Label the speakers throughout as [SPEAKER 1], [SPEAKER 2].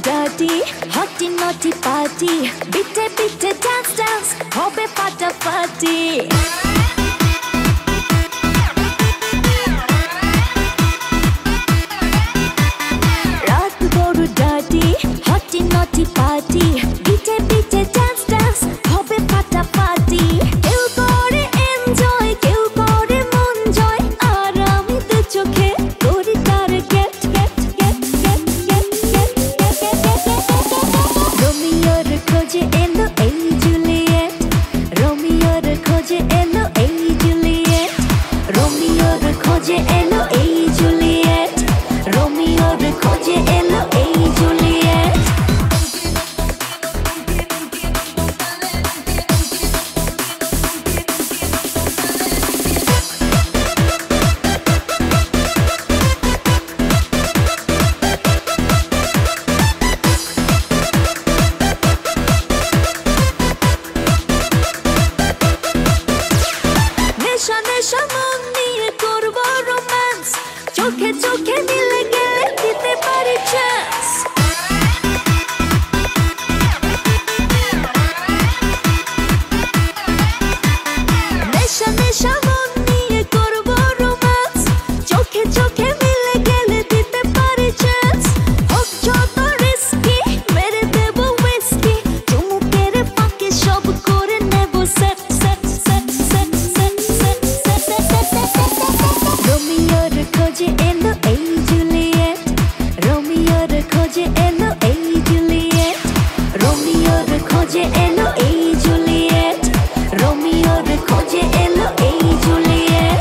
[SPEAKER 1] dirty, hotty naughty party. Bitte bitte dance dance, hobe ফাটাফাটি। রাত বড় dirty, hotty naughty party. Bitte bitte dance dance, hobe ফাটাফাটি। কেউ করে enjoy, কেউ করে মন জয়, আর আমি তো চোখে করি target, get get get get get get get। রোমিওর খোঁজে এলো এই জুলিয়েট, রোমিওর খোঁজে এলো এই জুলিয়েট, রোমিওর খোঁজে এলো এই জুলিয়েট, রোমিওর খোঁজে এলো এই জুলিয়েট। নেশা নেশা মন নিয়ে করবো রোম্যান্স, চোখে চোখে মিলে গেলে দিতে পারি চান্স। নেশা নেশা মন নিয়ে করবো রোম্যান্স, চোখে চোখে মিলে গেলে দিতে পারি চান্স। হোক যত রিস্কি, মেরে দেবো হুইস্কি, চুমুকের ফাঁকে সব করে নেবো set set set set set set set set. রোমিওর খোঁজে এলো এই জুলিয়েট, রোমিওর খোঁজে এলো এই জুলিয়েট, রোমিওর খোঁজে এলো এই জুলিয়েট, রোমিওর খোঁজে এলো এই Juliet.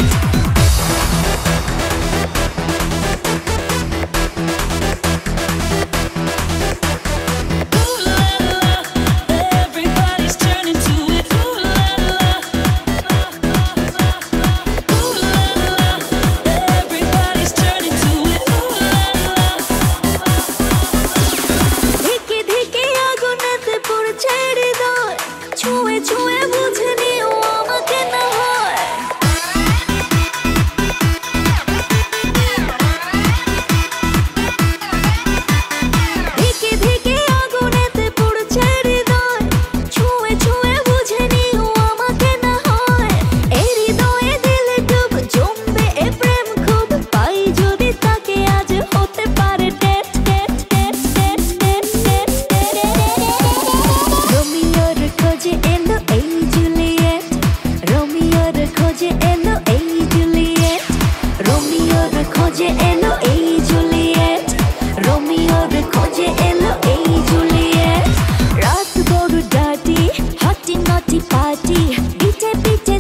[SPEAKER 2] Everybody's turning to it. Ooh la la, ooh la la. Everybody's turning to it. Ooh la la.
[SPEAKER 1] ধিকে ধিকে আগুনেতে পড়ছে হৃদয়, ছুঁয়ে ছুঁয়ে বুঝে নিও আমাকে না হয়। ধিকে ধিকে আগুনেতে পড়ছে হৃদয়, ছুঁয়ে ছুঁয়ে বুঝে নিও আমাকে না হয়। এই হৃদয়ে দিলে ডুব, জমবে এ প্রেম খুব, পাই যদি তাকে আজ হতে পারে date date date date date date date. রোমিওর খোঁজে এলো এই জুলিয়েট, রোমিওর খোঁজে এলো এই জুলিয়েট, রোমিওর খোঁজে এলো এই জুলিয়েট, রোমিওর খোঁজে এলো এই জুলিয়েট। রাত বড় ডার্টি, হটি নটি পার্টি, বিটে বিটে